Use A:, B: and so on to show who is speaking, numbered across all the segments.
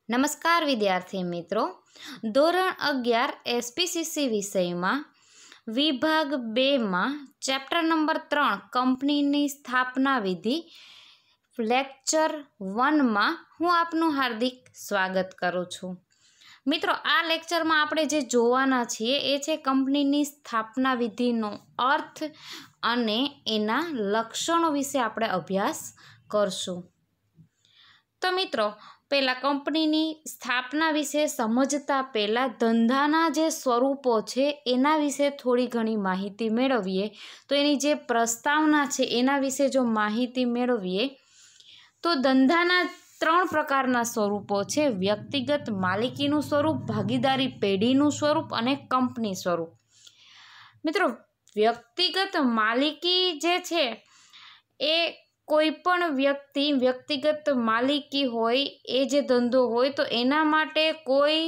A: નમસ્કાર વિદ્યાર્થી મિત્રો, ધોરણ 11 એસપીસીસી વિષયમાં વિભાગ 2માં ચેપ્ટર નંબર 3 કંપનીની સ્થાપના વિધિ લેક્ચર 1માં હું આપનું હાર્દિક સ્વાગત કરું છું. મિત્રો, આ લેક્ચરમાં આપણે જે જોવાના છીએ એ છે કંપનીની સ્થાપના વિધિનો અર્થ અને એના લક્ષણો વિશે આપણે અભ્યાસ કરશું. તો મિત્રો, પહેલાં કંપનીની સ્થાપના વિશે સમજતા પહેલાં ધંધાના જે સ્વરૂપો છે એના વિશે થોડી ઘણી માહિતી મેળવીએ. તો એની જે પ્રસ્તાવના છે એના વિશે જો માહિતી મેળવીએ તો ધંધાના 3 પ્રકારના સ્વરૂપો છે: વ્યક્તિગત માલિકીનું સ્વરૂપ, ભાગીદારી પેઢીનું સ્વરૂપ અને કંપની સ્વરૂપ. મિત્રો, વ્યક્તિગત માલિકી જે છે એ કોઈ પણ વ્યક્તિગત માલિકી હોય, એ જે ધંધો હોય તો એના માટે કોઈ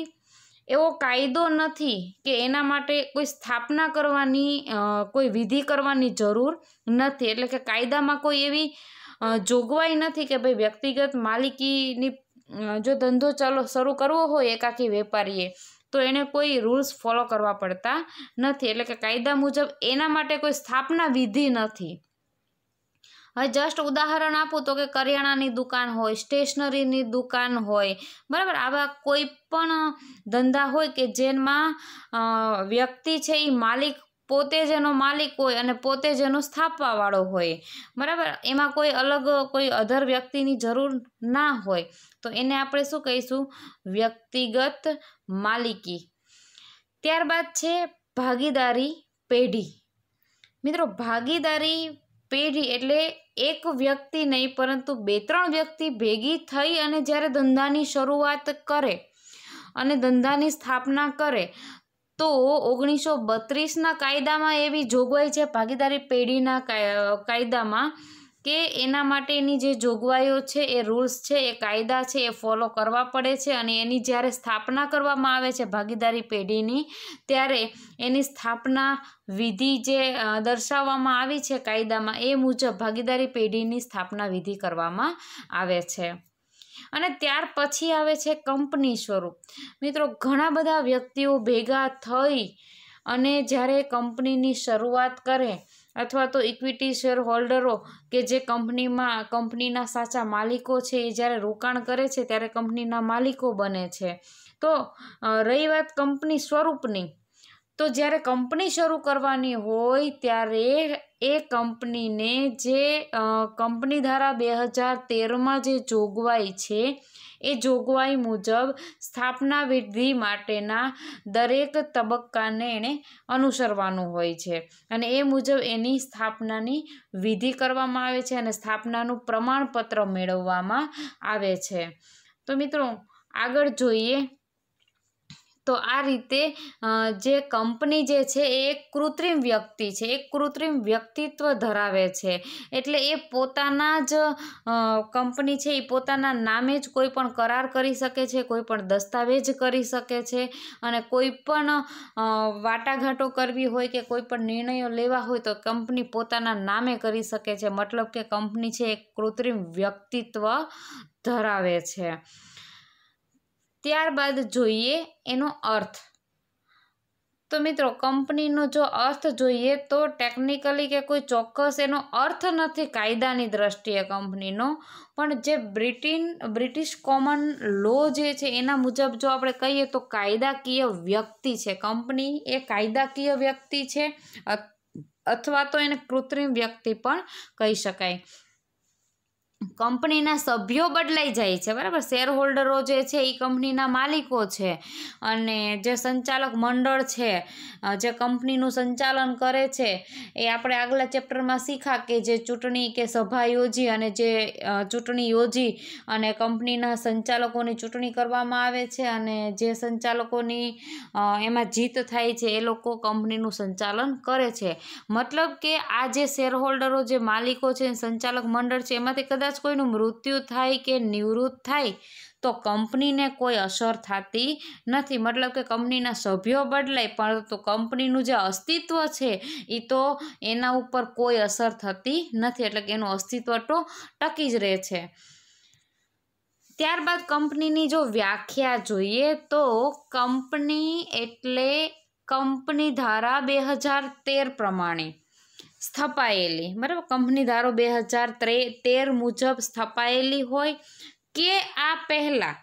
A: એવો કાયદો નથી કે એના માટે કોઈ સ્થાપના કરવાની કોઈ વિધિ કરવાની જરૂર નથી. એટલે કે કાયદામાં કોઈ એવી જોગવાઈ નથી કે ભાઈ વ્યક્તિગત માલિકીની જો ધંધો શરૂ કરવો હોય એકાકી વેપારીએ તો એને કોઈ રૂલ્સ ફોલો કરવા પડતા નથી. એટલે કે કાયદા મુજબ એના માટે કોઈ સ્થાપના વિધિ નથી. હવે જસ્ટ ઉદાહરણ આપું તો કે કરિયાણાની દુકાન હોય, સ્ટેશનરીની દુકાન હોય, બરાબર, આવા કોઈ પણ ધંધા હોય કે જેમાં વ્યક્તિ છે એ માલિક પોતે જ એનો માલિક હોય અને પોતે જ એનો સ્થાપવાવાળો હોય, બરાબર, એમાં કોઈ અલગ કોઈ અધર વ્યક્તિની જરૂર ના હોય, તો એને આપણે શું કહીશું? વ્યક્તિગત માલિકી. ત્યારબાદ છે ભાગીદારી પેઢી. મિત્રો, ભાગીદારી પેઢી એટલે એક વ્યક્તિ નહીં પરંતુ 2-3 વ્યક્તિ ભેગી થઈ અને જ્યારે ધંધાની શરૂઆત કરે અને ધંધાની સ્થાપના કરે તો 1932ના કાયદામાં એવી જોગવાઈ છે ભાગીદારી પેઢીના કાયદામાં કે એના માટેની જે જોગવાઈઓ છે, એ રૂલ્સ છે, એ કાયદા છે, એ ફોલો કરવા પડે છે. અને એની જ્યારે સ્થાપના કરવામાં આવે છે ભાગીદારી પેઢીની, ત્યારે એની સ્થાપના વિધિ જે દર્શાવવામાં આવી છે કાયદામાં એ મુજબ ભાગીદારી પેઢીની સ્થાપના વિધિ કરવામાં આવે છે. અને ત્યાર પછી આવે છે કંપની સ્વરૂપ. મિત્રો, ઘણા બધા વ્યક્તિઓ ભેગા થઈ અને જ્યારે કંપનીની શરૂઆત કરે અથવા તો ઇક્વિટી શેર હોલ્ડરો કે જે કંપનીના સાચા માલિકો છે એ જ્યારે રોકાણ કરે છે ત્યારે કંપનીના માલિકો બને છે. તો રહી વાત કંપની સ્વરૂપની, તો જ્યારે કંપની શરૂ કરવાની હોય ત્યારે એ કંપનીને જે કંપની ધારા 2013માં જે જોગવાઈ છે એ જોગવાઈ મુજબ સ્થાપના વિધિ માટેના દરેક તબક્કાને એણે અનુસરવાનું હોય છે અને એ મુજબ એની સ્થાપનાની વિધિ કરવામાં આવે છે અને સ્થાપનાનું પ્રમાણપત્ર મેળવવામાં આવે છે. તો મિત્રો, આગળ જોઈએ તો આ રીતે જે કંપની જે છે એ એક કૃત્રિમ વ્યક્તિ છે, એક કૃત્રિમ વ્યક્તિત્વ ધરાવે છે. એટલે એ પોતાના જ કંપની છે એ પોતાના નામે જ કોઈ પણ કરાર કરી શકે છે, કોઈ પણ દસ્તાવેજ કરી શકે છે અને કોઈ પણ વાટાઘાટો કરવી હોય કે કોઈ પણ નિર્ણયો લેવા હોય તો કંપની પોતાના નામે કરી શકે છે. મતલબ કે કંપની છે એક કૃત્રિમ વ્યક્તિત્વ ધરાવે છે. ત્યારબાદ જોઈએ એનો અર્થ. તો મિત્રો, કંપનીનો જો અર્થ જોઈએ તો ટેકનિકલી કે કોઈ ચોક્કસ એનો અર્થ નથી કાયદાની દ્રષ્ટિએ કંપનીનો, પણ જે બ્રિટિશ કોમન લો જે છે એના મુજબ જો આપણે કહીએ તો કાયદાકીય વ્યક્તિ છે. કંપની એ કાયદાકીય વ્યક્તિ છે અથવા તો એને કૃત્રિમ વ્યક્તિ પણ કહી શકાય. કંપનીના સભ્યો બદલાઈ જાય છે, બરાબર, શેર હોલ્ડરો જે છે એ કંપનીના માલિકો છે અને જે સંચાલક મંડળ છે જે કંપનીનું સંચાલન કરે છે એ આપણે આગલા ચેપ્ટરમાં શીખા કે જે ચૂંટણી કે સભા યોજી અને જે ચૂંટણી યોજી અને કંપનીના સંચાલકોની ચૂંટણી કરવામાં આવે છે અને જે સંચાલકોની એમાં જીત થાય છે એ લોકો કંપનીનું સંચાલન કરે છે. મતલબ કે આ જે શેર હોલ્ડરો જે માલિકો છે, સંચાલક મંડળ છે, એમાંથી કદાચ કોઈનું મૃત્યુ થાય કે નિવૃત્ત થાય તો કંપનીને કોઈ અસર થતી નથી. મતલબ કે કંપનીના સભ્યો બદલાય પરંતુ કંપનીનું જે અસ્તિત્વ છે એ તો એના ઉપર કોઈ અસર થતી નથી. એટલે કે એનું અસ્તિત્વ તો ટકી જ રહે છે. ત્યારબાદ કંપનીની જો વ્યાખ્યા જોઈએ તો કંપની એટલે કંપની ધારા 2013 પ્રમાણે સ્થપાયેલી, બરાબર, કંપની ધારો 2013 મુજબ સ્થપાયેલી હોય કે આ પહેલાં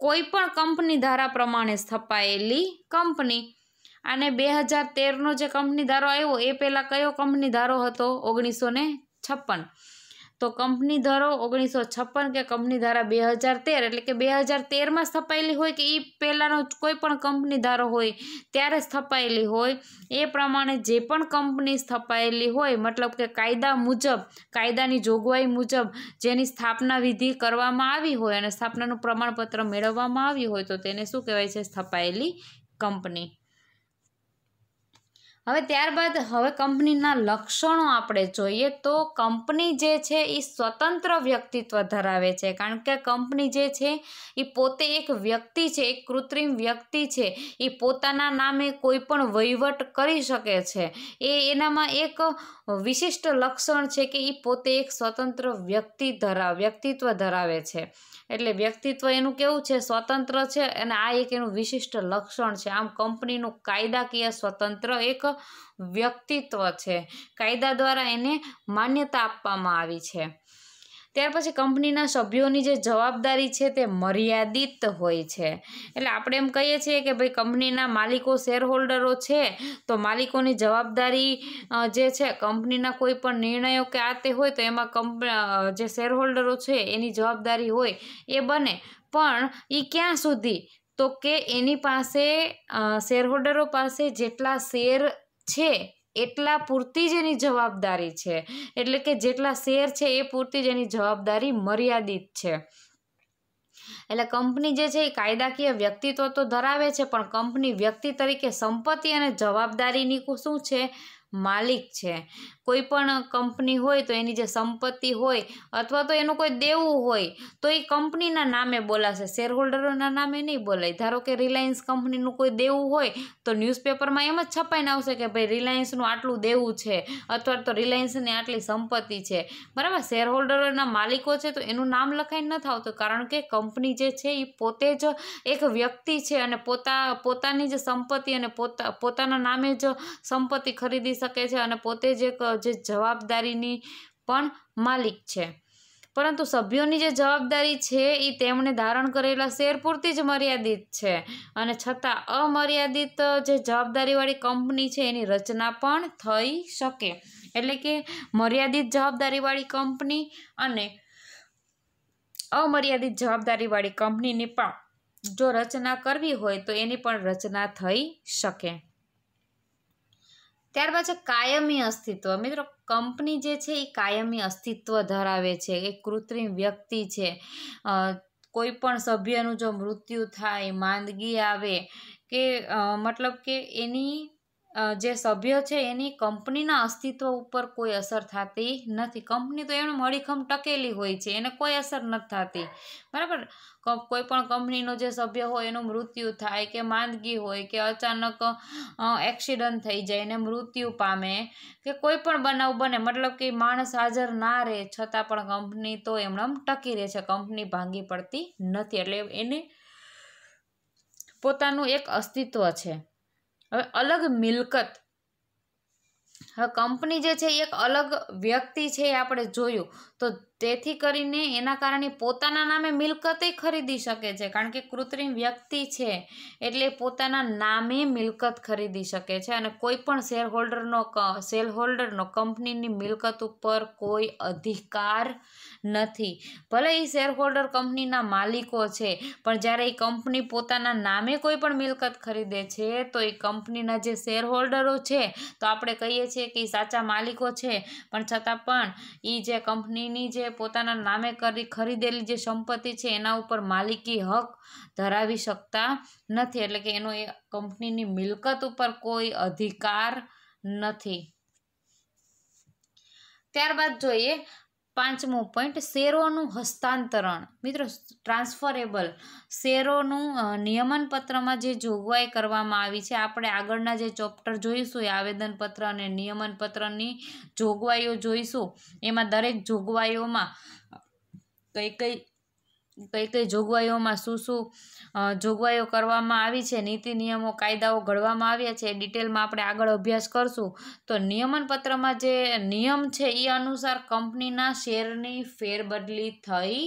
A: કોઈ પણ કંપની ધારા પ્રમાણે સ્થપાયેલી કંપની. અને 2013નો જે કંપની ધારો આવ્યો એ પહેલાં કયો કંપની ધારો હતો? 1956. તો કંપની ધારો 1956 કે કંપની ધારા 2013 એટલે કે 2013માં સ્થપાયેલી હોય કે એ પહેલાંનો કોઈ પણ કંપની ધારો હોય ત્યારે સ્થપાયેલી હોય, એ પ્રમાણે જે પણ કંપની સ્થપાયેલી હોય, મતલબ કે કાયદા મુજબ, કાયદાની જોગવાઈ મુજબ જેની સ્થાપના વિધિ કરવામાં આવી હોય અને સ્થાપનાનું પ્રમાણપત્ર મેળવવામાં આવ્યું હોય તો તેને શું કહેવાય છે? સ્થપાયેલી કંપની. હવે ત્યારબાદ હવે કંપનીના લક્ષણો આપણે જોઈએ તો કંપની જે છે એ સ્વતંત્ર વ્યક્તિત્વ ધરાવે છે, કારણ કે કંપની જે છે એ પોતે એક વ્યક્તિ છે, એક કૃત્રિમ વ્યક્તિ છે, એ પોતાના નામે કોઈ પણ વહીવટ કરી શકે છે. એનામાં એક વિશિષ્ટ લક્ષણ છે કે એ પોતે એક સ્વતંત્ર વ્યક્તિત્વ ધરાવે છે. એટલે વ્યક્તિત્વ એનું કેવું છે? સ્વતંત્ર છે, અને આ એક એનું વિશિષ્ટ લક્ષણ છે. આમ કંપનીનું કાયદાકીય સ્વતંત્ર એક વ્યક્તિત્વ છે, કાયદા દ્વારા એને માન્યતા આપવામાં આવી છે. ત્યાર પછી કંપનીના સભ્યોની જે જવાબદારી છે તે મર્યાદિત હોય છે. એટલે આપણે એમ કહીએ છીએ કે ભાઈ કંપનીના માલિકો શેરહોલ્ડરો છે તો માલિકોની જવાબદારી જે છે કંપનીના કોઈ પણ નિર્ણયો કે આ તે હોય તો એમાં જે શેરહોલ્ડરો છે એની જવાબદારી હોય એ બને, પણ એ ક્યાં સુધી? તો કે એની પાસે શેરહોલ્ડરો પાસે જેટલા શેર છે એટલા પૂરતી જ એની જવાબદારી છે. એટલે કે જેટલા શેર છે એ પૂરતી જ એની જવાબદારી મર્યાદિત છે. એટલે કંપની જે છે એ કાયદાકીય વ્યક્તિત્વ તો ધરાવે છે, પણ કંપની વ્યક્તિ તરીકે સંપત્તિ અને જવાબદારીની શું છે? માલિક છે. કોઈ પણ કંપની હોય તો એની જે સંપત્તિ હોય અથવા તો એનું કોઈ દેવું હોય તો એ કંપનીના નામે બોલાશે, શેરહોલ્ડરોના નામે નહીં બોલાય. ધારો કે રિલાયન્સ કંપનીનું કોઈ દેવું હોય તો ન્યૂઝપેપરમાં એમ જ છપાઈને આવશે કે ભાઈ રિલાયન્સનું આટલું દેવું છે અથવા તો રિલાયન્સની આટલી સંપત્તિ છે, બરાબર. શેરહોલ્ડરોના માલિકો છે તો એનું નામ લખાઈને નથી આવતું, કારણ કે કંપની જે છે એ પોતે જ એક વ્યક્તિ છે અને પોતાની જ સંપત્તિ અને પોતાના નામે જ સંપત્તિ ખરીદી શકે છે અને પોતે જ એક જે જવાબદારીની પણ માલિક છે. પરંતુ સભ્યોની જે જવાબદારી છે એ તેમણે ધારણ કરેલા શેર પૂરતી જ મર્યાદિત છે, અને છતાં અમર્યાદિત જે જવાબદારીવાળી કંપની છે એની રચના પણ થઈ શકે. એટલે કે મર્યાદિત જવાબદારીવાળી કંપની અને અમર્યાદિત જવાબદારીવાળી કંપનીની પણ જો રચના કરવી હોય તો એની પણ રચના થઈ શકે. ત્યારબાદ છે કાયમી અસ્તિત્વ. મિત્રો, કંપની જે છે એ કાયમી અસ્તિત્વ ધરાવે છે, એક કૃત્રિમ વ્યક્તિ છે. કોઈ પણ સભ્યનું જો મૃત્યુ થાય, માંદગી આવે કે મતલબ કે એની જે સભ્ય છે એની કંપનીના અસ્તિત્વ ઉપર કોઈ અસર થતી નથી. કંપની તો એમને મળીખમ ટકેલી હોય છે, એને કોઈ અસર નથી થતી, બરાબર. કોઈ પણ કંપનીનો જે સભ્ય હોય એનું મૃત્યુ થાય કે માંદગી હોય કે અચાનક એક્સિડન્ટ થઈ જાય ને મૃત્યુ પામે કે કોઈ પણ બનાવ બને, મતલબ કે માણસ હાજર ના રહે છતાં પણ કંપની તો એમનેમ ટકી રહે છે, કંપની ભાંગી પડતી નથી. એટલે એને પોતાનું એક અસ્તિત્વ છે. હવે અલગ મિલકત. હવે કંપની જે છે એ એક અલગ વ્યક્તિ છે એ આપણે જોયું, તો તેથી કરીને એના કારણે પોતાના નામે મિલકતે ખરીદી શકે છે, કારણ કે કૃત્રિમ વ્યક્તિ છે એટલે પોતાના નામે મિલકત ખરીદી શકે છે અને કોઈ પણ શેરહોલ્ડરનો કંપનીની મિલકત ઉપર કોઈ અધિકાર નથી. ભલે એ શેરહોલ્ડર કંપનીના માલિકો છે, પણ જ્યારે એ કંપની પોતાના નામે કોઈ પણ મિલકત ખરીદે છે તો એ કંપનીના જે શેરહોલ્ડરો છે તો આપણે કહીએ છીએ કે સાચા માલિકો છે, પણ છતાં પણ એ જે કંપનીની જે પોતાના નામે ખરીદેલી જે સંપત્તિ છે એના ઉપર માલિકી હક ધરાવી શકતા નથી. એટલે કે એનો એ કંપનીની મિલકત ઉપર કોઈ અધિકાર નથી. ત્યારબાદ જોઈએ 5મો પોઈન્ટ, શેરોનું હસ્તાંતરણ. મિત્રો, ટ્રાન્સફરેબલ શેરોનું નિયમનપત્રમાં જે જોગવાઈ કરવામાં આવી છે, આપણે આગળના જે ચોપ્ટર જોઈશું એ આવેદનપત્ર અને નિયમનપત્રની જોગવાઈઓ જોઈશું. એમાં દરેક જોગવાઈઓમાં કઈ કઈ કઈ કઈ જોગવાઈઓમાં શું જોગવાઈઓ કરવામાં આવી છે, નીતિ નિયમો કાયદાઓ ઘડવામાં આવ્યા છે, એ ડિટેલમાં આપણે આગળ અભ્યાસ કરશું. તો નિયમન પત્રમાં જે નિયમ છે એ અનુસાર કંપનીના શેરની ફેરબદલી થઈ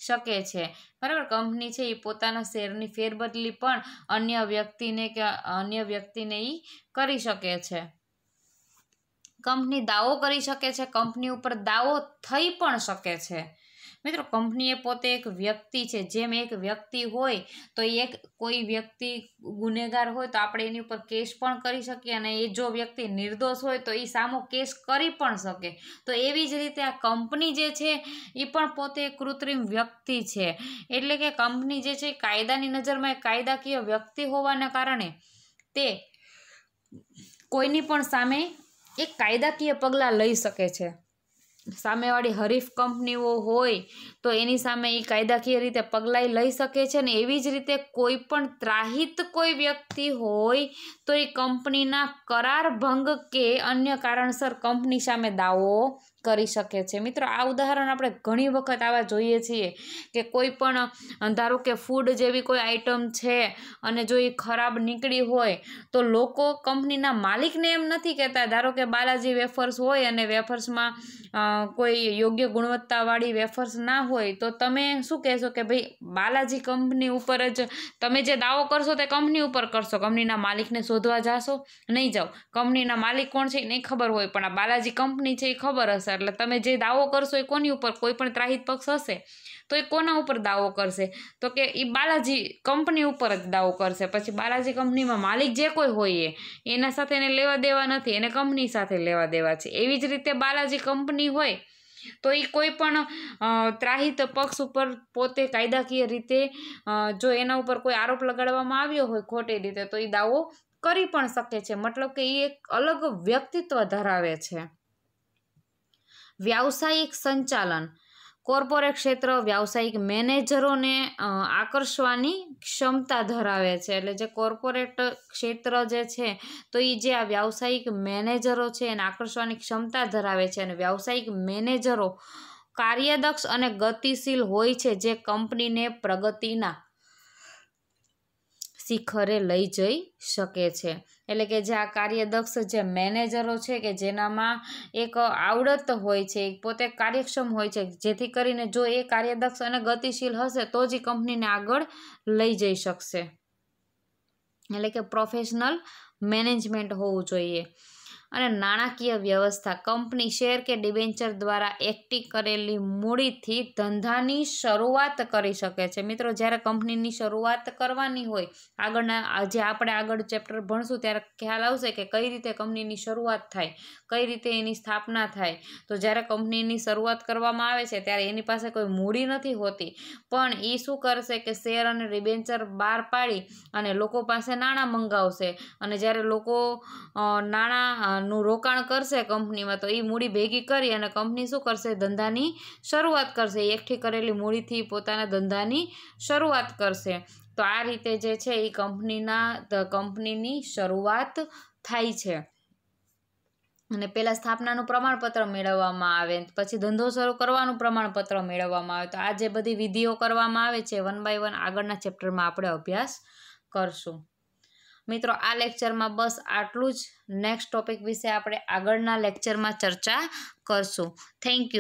A: શકે છે. બરાબર, કંપની છે એ પોતાના શેરની ફેરબદલી પણ અન્ય વ્યક્તિને એ કરી શકે છે. કંપની દાવો કરી શકે છે, કંપની ઉપર દાવો થઈ પણ શકે છે. મિત્રો, કંપની એ પોતે એક વ્યક્તિ છે. જેમ એક વ્યક્તિ હોય તો કોઈ વ્યક્તિ ગુનેગાર હોય તો આપણે એની ઉપર કેસ પણ કરી શકીએ, અને એ જો વ્યક્તિ નિર્દોષ હોય તો એ સામો કેસ કરી પણ શકે. તો એવી જ રીતે આ કંપની જે છે એ પણ પોતે એક કૃત્રિમ વ્યક્તિ છે. એટલે કે કંપની જે છે કાયદાની નજરમાં એક કાયદાકીય વ્યક્તિ હોવાના કારણે તે કોઈની પણ સામે એક કાયદાકીય પગલાં લઈ શકે છે. સામેવાળી હરીફ કંપનીઓ હોય તો એની સામે એ કાયદાકીય રીતે પગલાં લઈ શકે છે. ને એવી જ રીતે કોઈ પણ ત્રાહિત કોઈ વ્યક્તિ હોય તો એ કંપનીના કરાર ભંગ કે અન્ય કારણસર કંપની સામે દાવો કરી શકે છે. મિત્રો, આ ઉદાહરણ આપણે ઘણી વખત આવા જોઈએ છીએ કે કોઈ પણ ધારો કે ફૂડ જેવી કોઈ આઈટમ છે અને જો એ ખરાબ નીકળી હોય તો લોકો કંપનીના માલિકને એમ નથી કહેતા. ધારો કે બાલાજી વેફર્સ હોય અને વેફર્સમાં કોઈ યોગ્ય ગુણવત્તાવાળી વેફર્સ ના હોય તો તમે શું કહેશો કે ભાઈ બાલાજી કંપની ઉપર જ તમે જે દાવો કરશો તે કંપની ઉપર કરશો, કંપનીના માલિકને શોધવા જાશો નહીં જાઓ. કંપનીના માલિક કોણ છે એ નહીં ખબર હોય, પણ આ બાલાજી કંપની છે એ ખબર હશે. એટલે તમે જે દાવો કરશો એ કોની ઉપર, કોઈ પણ ત્રાહિત પક્ષ હશે તો એ કોના ઉપર દાવો કરશે? તો કે એ બાલાજી કંપની ઉપર જ દાવો કરશે. પછી બાલાજી કંપનીમાં માલિક જે કોઈ હોય એના સાથે એને લેવા દેવા નથી, એને કંપની સાથે લેવા દેવા છે. એવી જ રીતે બાલાજી કંપની હોય તો એ કોઈ પણ ત્રાહિત પક્ષ ઉપર પોતે કાયદાકીય રીતે જો એના ઉપર કોઈ આરોપ લગાડવામાં આવ્યો હોય ખોટી રીતે તો એ દાવો કરી પણ શકે છે. મતલબ કે એ એક અલગ વ્યક્તિત્વ ધરાવે છે. વ્યાવસાયિક સંચાલન. કોર્પોરેટ ક્ષેત્ર વ્યાવસાયિક મેનેજરોને આકર્ષવાની ક્ષમતા ધરાવે છે. એટલે જે કોર્પોરેટ ક્ષેત્ર જે છે તો એ જે આ વ્યાવસાયિક મેનેજરો છે એને આકર્ષવાની ક્ષમતા ધરાવે છે. અને વ્યાવસાયિક મેનેજરો કાર્યદક્ષ અને ગતિશીલ હોય છે, જે કંપનીને પ્રગતિના શિખરે લઈ જઈ શકે છે. એટલે કે જે આ કાર્યદક્ષ જે મેનેજરો છે કે જેનામાં એક આવડત હોય છે, પોતે કાર્યક્ષમ હોય છે, જેથી કરીને જો એ કાર્યદક્ષ અને ગતિશીલ હશે તો જ કંપનીને આગળ લઈ જઈ શકશે. એટલે કે પ્રોફેશનલ મેનેજમેન્ટ હોવું જોઈએ. અને નાણાકીય વ્યવસ્થા. કંપની શેર કે ડિબેન્ચર દ્વારા એકઠી કરેલી મૂડીથી ધંધાની શરૂઆત કરી શકે છે. મિત્રો, જ્યારે કંપનીની શરૂઆત કરવાની હોય, જે આપણે આગળ ચેપ્ટર ભણશું ત્યારે ખ્યાલ આવશે કે કઈ રીતે કંપનીની શરૂઆત થાય, કઈ રીતે એની સ્થાપના થાય. તો જ્યારે કંપનીની શરૂઆત કરવામાં આવે છે ત્યારે એની પાસે કોઈ મૂડી નથી હોતી, પણ એ શું કરશે કે શેર અને ડિબેન્ચર બહાર પાડી અને લોકો પાસે નાણાં મંગાવશે. અને જ્યારે લોકો નાણાંનું રોકાણ કરશે કંપનીમાં તો એ મૂડી ભેગી કરી અને કંપની શું કરશે? ધંધાની શરૂઆત કરશે. એકઠી કરેલી મૂડીથી પોતાના ધંધાની શરૂઆત કરશે. તો આ રીતે જે છે એ કંપનીની શરૂઆત થાય છે. અને પહેલાં સ્થાપનાનું પ્રમાણપત્ર મેળવવામાં આવે, પછી ધંધો શરૂ કરવાનું પ્રમાણપત્ર મેળવવામાં આવે. તો આ જે બધી વિધિઓ કરવામાં આવે છે 1 by 1 આગળના ચેપ્ટરમાં આપણે અભ્યાસ કરશું. મિત્રો, આ લેક્ચરમાં બસ આટલું જ. નેક્સ્ટ ટોપિક વિશે આપણે આગળના લેક્ચરમાં ચર્ચા કરશું. Thank you.